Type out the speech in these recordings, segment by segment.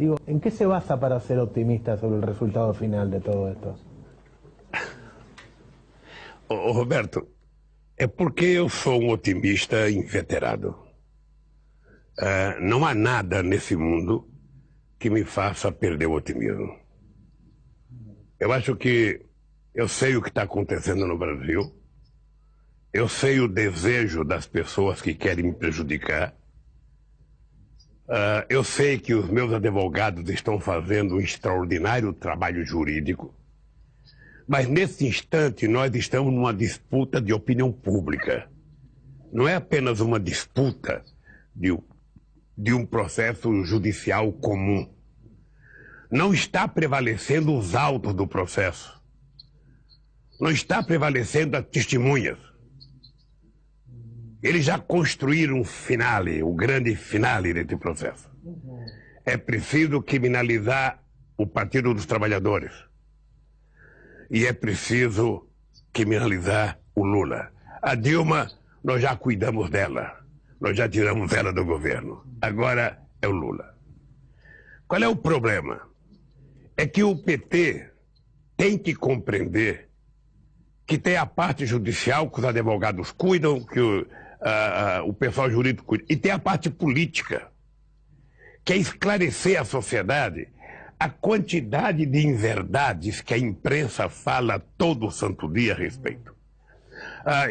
Digo, ¿en qué se basa para ser optimista sobre el resultado final de todo esto? Ô, Roberto, é porque eu sou um otimista inveterado. Não há nada nesse mundo que me faça perder o otimismo. Eu acho que eu sei o que está acontecendo no Brasil, eu sei o desejo das pessoas que querem me prejudicar, eu sei que os meus advogados estão fazendo um extraordinário trabalho jurídico, mas nesse instante nós estamos numa disputa de opinião pública. Não é apenas uma disputa de um processo judicial comum. Não está prevalecendo os autos do processo. Não está prevalecendo as testemunhas. Eles já construíram um finale, o grande finale desse processo. É preciso criminalizar o Partido dos Trabalhadores. E é preciso criminalizar o Lula. A Dilma, nós já cuidamos dela. Nós já tiramos ela do governo. Agora é o Lula. Qual é o problema? É que o PT tem que compreender que tem a parte judicial, que os advogados cuidam, que o pessoal jurídico cuida, e tem a parte política, que é esclarecer à sociedade a quantidade de inverdades que a imprensa fala todo santo dia a respeito.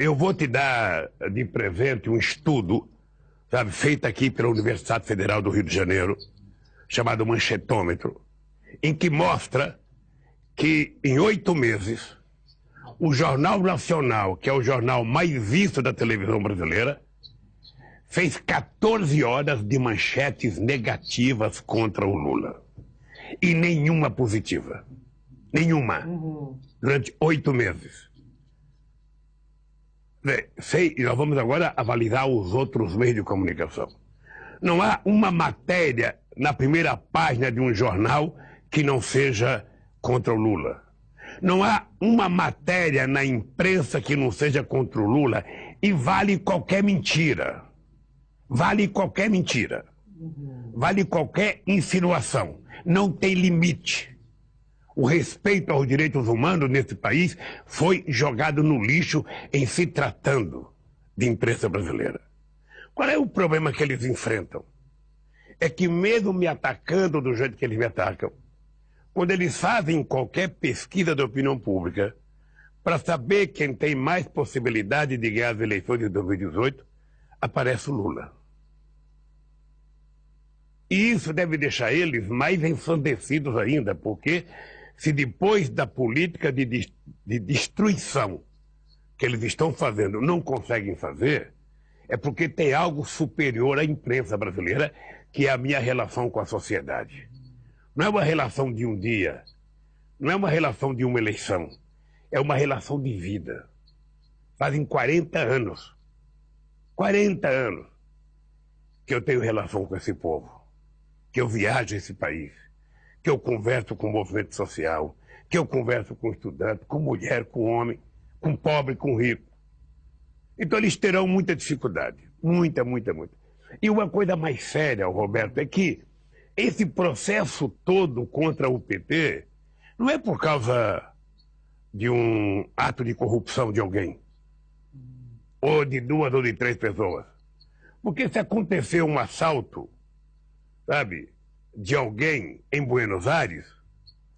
Eu vou te dar de presente um estudo, sabe, feito aqui pela Universidade Federal do Rio de Janeiro, chamado Manchetômetro, em que mostra que em 8 meses o Jornal Nacional, que é o jornal mais visto da televisão brasileira, fez 14 horas de manchetes negativas contra o Lula. E nenhuma positiva. Nenhuma. Durante 8 meses. E nós vamos agora avaliar os outros meios de comunicação. Não há uma matéria na primeira página de um jornal que não seja contra o Lula. Não há uma matéria na imprensa que não seja contra o Lula, e vale qualquer mentira. Vale qualquer mentira. Vale qualquer insinuação. Não tem limite. O respeito aos direitos humanos nesse país foi jogado no lixo em se tratando de imprensa brasileira. Qual é o problema que eles enfrentam? É que mesmo me atacando do jeito que eles me atacam, quando eles fazem qualquer pesquisa de opinião pública para saber quem tem mais possibilidade de ganhar as eleições de 2018, aparece o Lula. E isso deve deixar eles mais ensandecidos ainda, porque se depois da política de destruição que eles estão fazendo não conseguem fazer, é porque tem algo superior à imprensa brasileira, que é a minha relação com a sociedade. Não é uma relação de um dia, não é uma relação de uma eleição, é uma relação de vida. Fazem 40 anos que eu tenho relação com esse povo, que eu viajo esse país, que eu converso com o movimento social, que eu converso com estudante, com mulher, com homem, com pobre, com rico. Então eles terão muita dificuldade, muita. E uma coisa mais séria, Roberto, é que esse processo todo contra o PT não é por causa de um ato de corrupção de alguém, ou de 2 ou de 3 pessoas. Porque se acontecer um assalto, sabe, de alguém em Buenos Aires,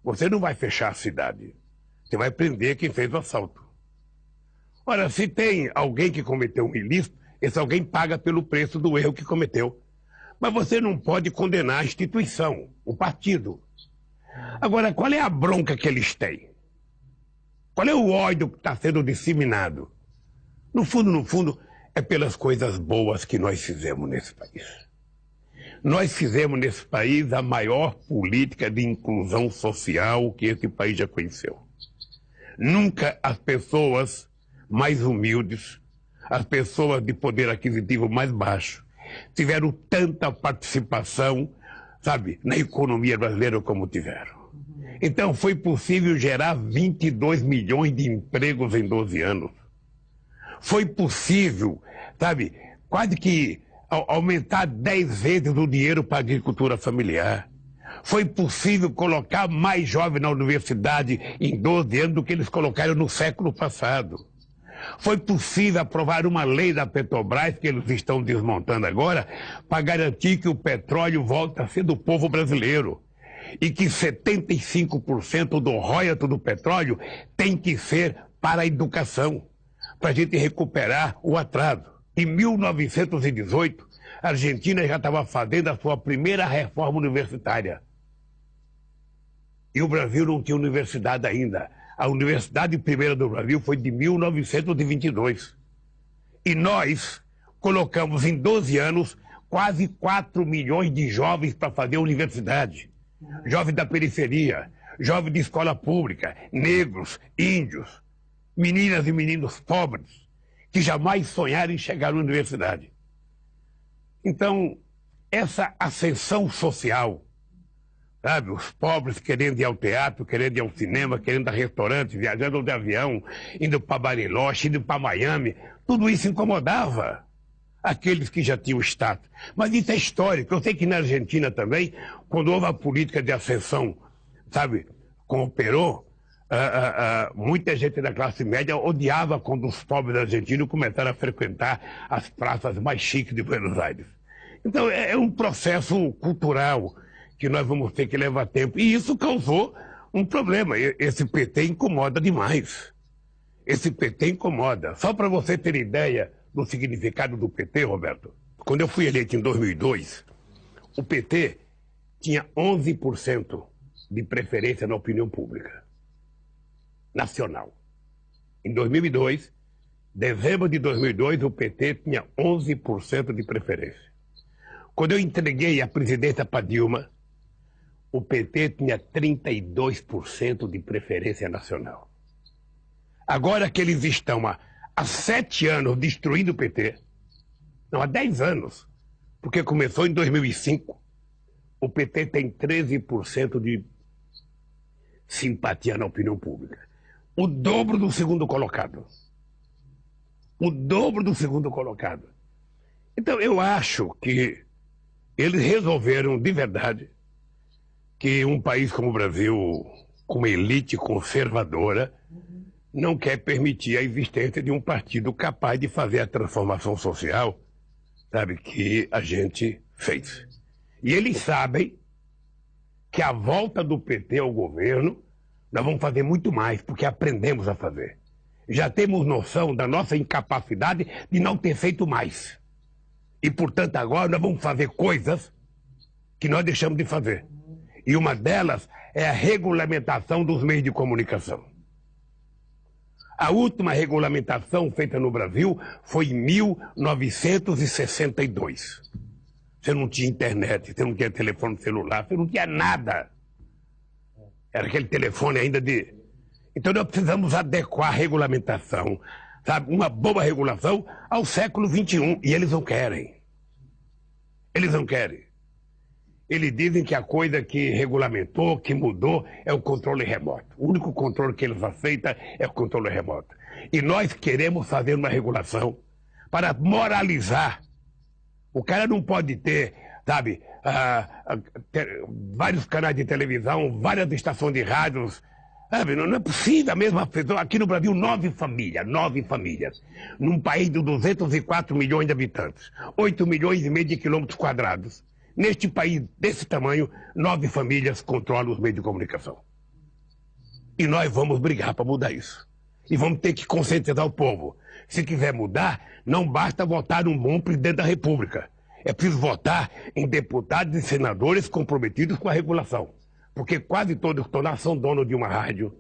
você não vai fechar a cidade. Você vai prender quem fez o assalto. Ora, se tem alguém que cometeu um ilícito, esse alguém paga pelo preço do erro que cometeu. Mas você não pode condenar a instituição, o partido. Agora, qual é a bronca que eles têm? Qual é o ódio que está sendo disseminado? No fundo, é pelas coisas boas que nós fizemos nesse país. Nós fizemos nesse país a maior política de inclusão social que esse país já conheceu. Nunca as pessoas mais humildes, as pessoas de poder aquisitivo mais baixo, tiveram tanta participação, sabe, na economia brasileira como tiveram. Então foi possível gerar 22 milhões de empregos em 12 anos. Foi possível, sabe, quase que aumentar 10 vezes o dinheiro para a agricultura familiar. Foi possível colocar mais jovens na universidade em 12 anos do que eles colocaram no século passado. Foi possível aprovar uma lei da Petrobras, que eles estão desmontando agora, para garantir que o petróleo volta a ser do povo brasileiro. E que 75% do royalty do petróleo tem que ser para a educação, para a gente recuperar o atraso. Em 1918, a Argentina já estava fazendo a sua primeira reforma universitária. E o Brasil não tinha universidade ainda. A universidade primeira do Brasil foi de 1922. E nós colocamos em 12 anos quase 4 milhões de jovens para fazer universidade. Jovens da periferia, jovens de escola pública, negros, índios, meninas e meninos pobres, que jamais sonharam em chegar à universidade. Então, essa ascensão social, sabe, os pobres querendo ir ao teatro, querendo ir ao cinema, querendo ir a restaurante, viajando de avião, indo para Bariloche, indo para Miami, tudo isso incomodava aqueles que já tinham status. Mas isso é histórico. Eu sei que na Argentina também, quando houve a política de ascensão, sabe, com o Perón, muita gente da classe média odiava quando os pobres argentinos começaram a frequentar as praças mais chiques de Buenos Aires. Então é um processo cultural que nós vamos ter que levar tempo. E isso causou um problema. Esse PT incomoda demais. Esse PT incomoda. Só para você ter ideia do significado do PT, Roberto, quando eu fui eleito em 2002, o PT tinha 11% de preferência na opinião pública nacional. Em 2002, dezembro de 2002, o PT tinha 11% de preferência. Quando eu entreguei a presidência para Dilma, o PT tinha 32% de preferência nacional. Agora que eles estão há 7 anos destruindo o PT, não, há 10 anos, porque começou em 2005, o PT tem 13% de simpatia na opinião pública. O dobro do segundo colocado. O dobro do segundo colocado. Então, eu acho que eles resolveram, de verdade, que um país como o Brasil, com uma elite conservadora, não quer permitir a existência de um partido capaz de fazer a transformação social, sabe, que a gente fez. E eles sabem que a volta do PT ao governo, nós vamos fazer muito mais, porque aprendemos a fazer. Já temos noção da nossa incapacidade de não ter feito mais. E, portanto, agora nós vamos fazer coisas que nós deixamos de fazer. E uma delas é a regulamentação dos meios de comunicação. A última regulamentação feita no Brasil foi em 1962. Você não tinha internet, você não tinha telefone celular, você não tinha nada. Era aquele telefone ainda de... Então nós precisamos adequar a regulamentação, sabe? Uma boa regulação ao século XXI. E eles não querem. Eles não querem. Eles dizem que a coisa que regulamentou, que mudou, é o controle remoto. O único controle que eles aceitam é o controle remoto. E nós queremos fazer uma regulação para moralizar. O cara não pode ter, sabe, vários canais de televisão, várias estações de rádios. Sabe, não é possível a mesma pessoa. Aqui no Brasil, 9 famílias. Num país de 204 milhões de habitantes. 8 milhões e meio de quilômetros quadrados. Neste país desse tamanho, 9 famílias controlam os meios de comunicação. E nós vamos brigar para mudar isso. E vamos ter que conscientizar o povo. Se quiser mudar, não basta votar num bom presidente da República. É preciso votar em deputados e senadores comprometidos com a regulação. Porque quase todos que estão lá são donos de uma rádio,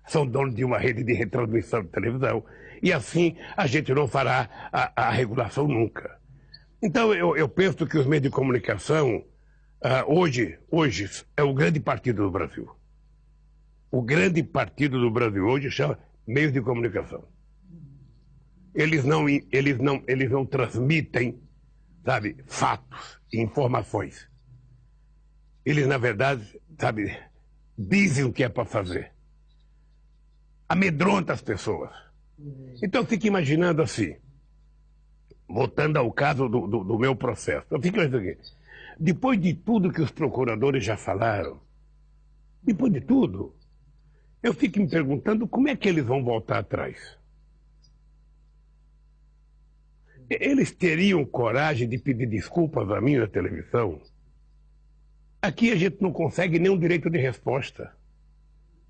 são donos de uma rede de retransmissão de televisão. E assim a gente não fará a regulação nunca. Então eu penso que os meios de comunicação, hoje é o grande partido do Brasil. O grande partido do Brasil hoje chama meios de comunicação. Eles não transmitem, sabe, fatos e informações. Eles, na verdade, sabe, dizem o que é para fazer. Amedronta as pessoas. Então eu fico imaginando assim, voltando ao caso do meu processo. Eu fico imaginando aqui. Depois de tudo que os procuradores já falaram, depois de tudo, eu fico me perguntando como é que eles vão voltar atrás. Eles teriam coragem de pedir desculpas a mim na televisão? Aqui a gente não consegue nenhum direito de resposta.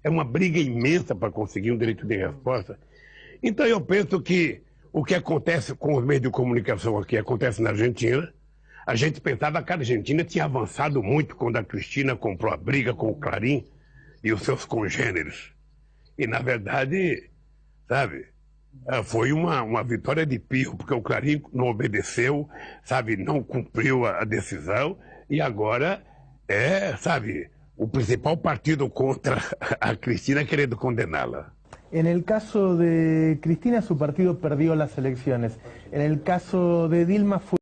É uma briga imensa para conseguir um direito de resposta. Então eu penso que o que acontece com os meios de comunicação aqui acontece na Argentina. A gente pensava que a Argentina tinha avançado muito quando a Cristina comprou a briga com o Clarim e os seus congêneres. E, na verdade, sabe, foi uma vitória de pirro, porque o Clarim não obedeceu, sabe, não cumpriu a decisão e agora sabe, o principal partido contra a Cristina querendo condená-la. En el caso de Cristina, su partido perdió las elecciones. En el caso de Dilma fue